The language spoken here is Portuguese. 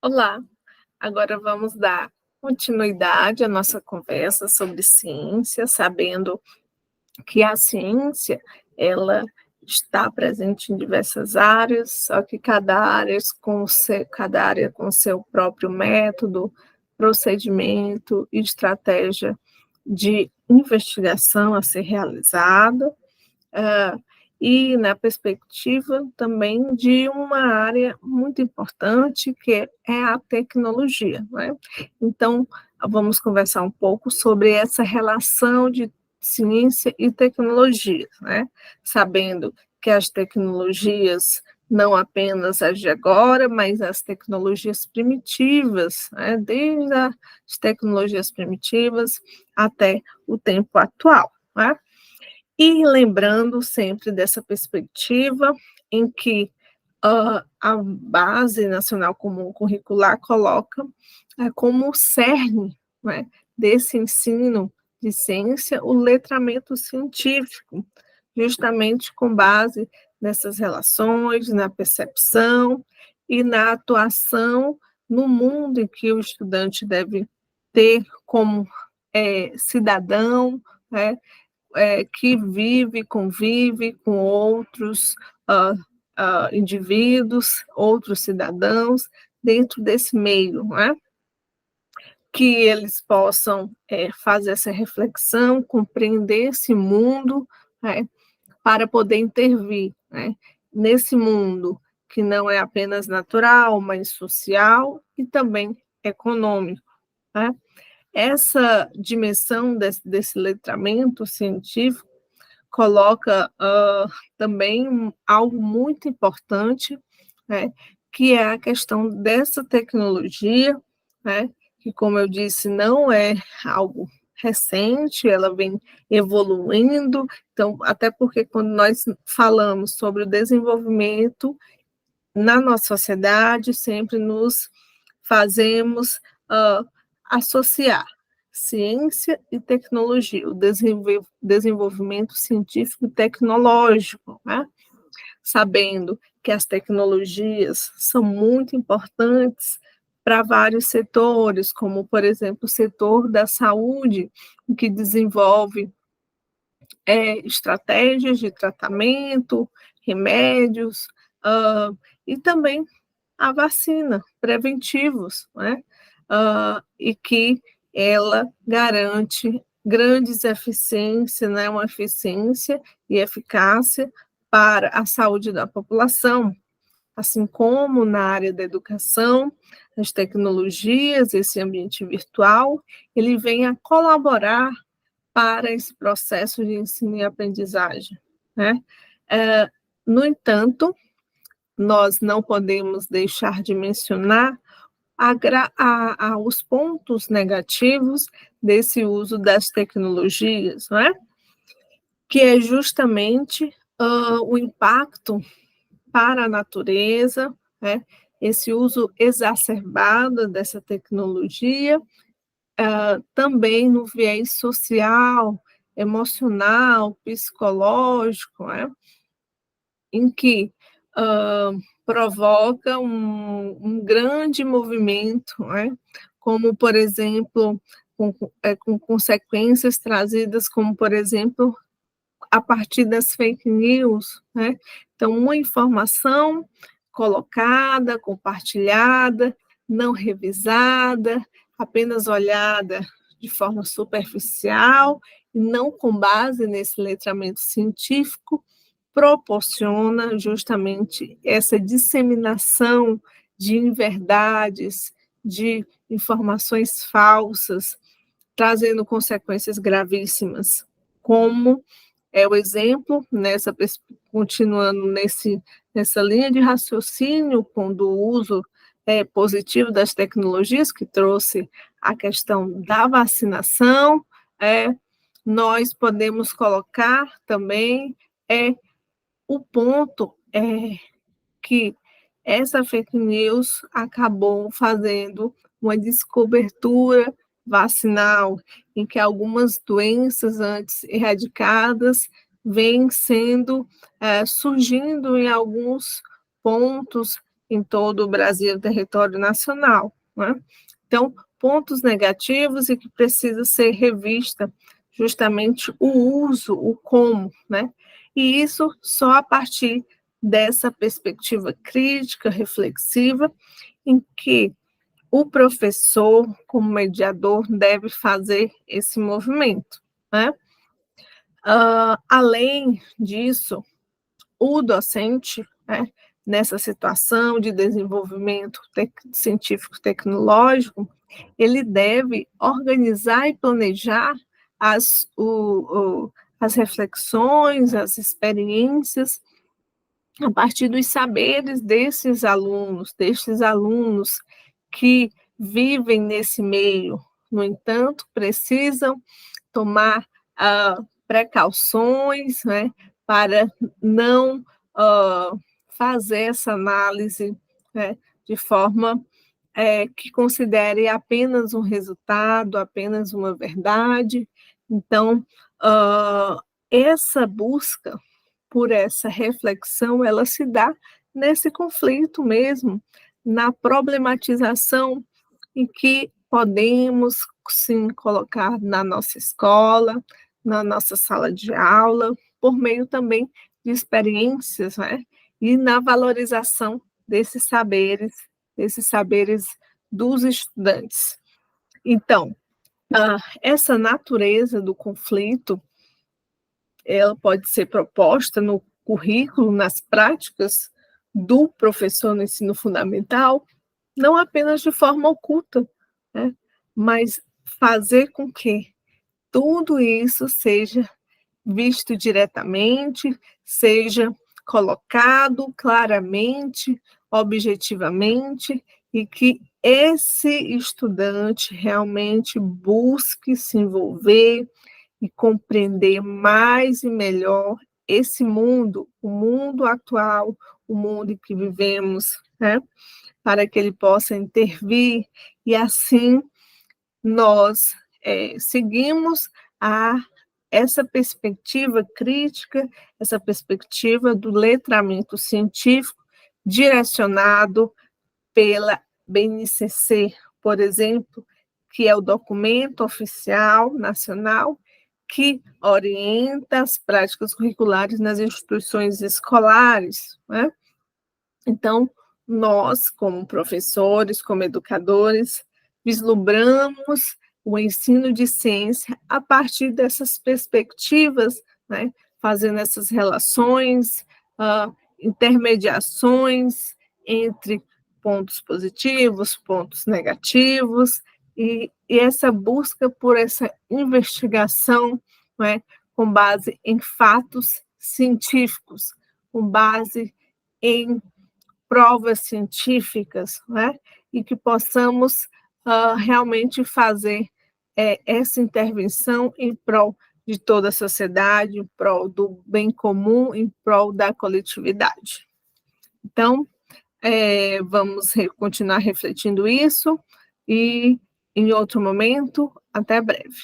Olá, agora vamos dar continuidade à nossa conversa sobre ciência, sabendo que a ciência, ela está presente em diversas áreas, só que cada área com seu próprio método, procedimento e estratégia de investigação a ser realizada. Ah, e na perspectiva também de uma área muito importante, que é a tecnologia, né. Então, vamos conversar um pouco sobre essa relação de ciência e tecnologia, né, sabendo que as tecnologias, não apenas as de agora, mas as tecnologias primitivas, né, desde as tecnologias primitivas até o tempo atual, né. E lembrando sempre dessa perspectiva em que, a Base Nacional Comum Curricular coloca, como o cerne, né, desse ensino de ciência, o letramento científico, justamente com base nessas relações, na percepção e na atuação no mundo em que o estudante deve ter como, cidadão, né, que vive, convive com outros indivíduos, outros cidadãos, dentro desse meio, não é? Que eles possam fazer essa reflexão, compreender esse mundo, né, para poder intervir, né, nesse mundo que não é apenas natural, mas social e também econômico, né? Essa dimensão desse letramento científico coloca, também algo muito importante, né, que é a questão dessa tecnologia, né, que, como eu disse, não é algo recente, ela vem evoluindo. Então, até porque quando nós falamos sobre o desenvolvimento na nossa sociedade, sempre nos fazemos, associar ciência e tecnologia, o desenvolvimento científico e tecnológico, né, sabendo que as tecnologias são muito importantes para vários setores, como, por exemplo, o setor da saúde, que desenvolve, estratégias de tratamento, remédios, e também a vacina, preventivos, né, e que ela garante grandes eficiência, né, uma eficiência e eficácia para a saúde da população, assim como na área da educação, as tecnologias, esse ambiente virtual, ele vem a colaborar para esse processo de ensino e aprendizagem, né. No entanto, nós não podemos deixar de mencionar os pontos negativos desse uso das tecnologias, não é? Que é justamente o impacto para a natureza, né? Esse uso exacerbado dessa tecnologia, também no viés social, emocional, psicológico, né? Em que provoca um grande movimento, né? Como, por exemplo, com consequências trazidas, como, por exemplo, a partir das fake news, né? Então, uma informação colocada, compartilhada, não revisada, apenas olhada de forma superficial, e não com base nesse letramento científico, proporciona justamente essa disseminação de inverdades, de informações falsas, trazendo consequências gravíssimas, como é o exemplo, continuando nessa linha de raciocínio, do uso positivo das tecnologias, que trouxe a questão da vacinação, nós podemos colocar também o ponto que essa fake news acabou fazendo uma descobertura vacinal, em que algumas doenças antes erradicadas vêm surgindo em alguns pontos em todo o Brasil, território nacional, né? Então, pontos negativos e que precisa ser revista justamente o uso, o como, né? E isso só a partir dessa perspectiva crítica, reflexiva, em que o professor, como mediador, deve fazer esse movimento, né? Além disso, o docente, né, nessa situação de desenvolvimento científico-tecnológico, ele deve organizar e planejar as reflexões, as experiências, a partir dos saberes destes alunos que vivem nesse meio. No entanto, precisam tomar precauções, né, para não fazer essa análise, né, de forma que considere apenas um resultado, apenas uma verdade. Então, essa busca por essa reflexão, ela se dá nesse conflito mesmo, na problematização em que podemos, sim, colocar na nossa escola, na nossa sala de aula, por meio também de experiências, né? E na valorização desses saberes dos estudantes. Então, essa natureza do conflito, ela pode ser proposta no currículo, nas práticas do professor no ensino fundamental, não apenas de forma oculta, né? Mas fazer com que tudo isso seja visto diretamente, seja colocado claramente, objetivamente, e que esse estudante realmente busque se envolver e compreender mais e melhor esse mundo, o mundo atual, o mundo em que vivemos, né? Para que ele possa intervir e assim nós seguimos essa perspectiva crítica, essa perspectiva do letramento científico direcionado pela BNCC, por exemplo, que é o documento oficial nacional que orienta as práticas curriculares nas instituições escolares, né? Então, nós, como professores, como educadores, vislumbramos o ensino de ciência a partir dessas perspectivas, né? Fazendo essas relações, intermediações entre pontos positivos, pontos negativos, e essa busca por essa investigação, né? Com base em fatos científicos, com base em provas científicas, né? E que possamos realmente fazer essa intervenção em prol de toda a sociedade, em prol do bem comum, em prol da coletividade. Então, vamos continuar refletindo isso e, em outro momento, até breve.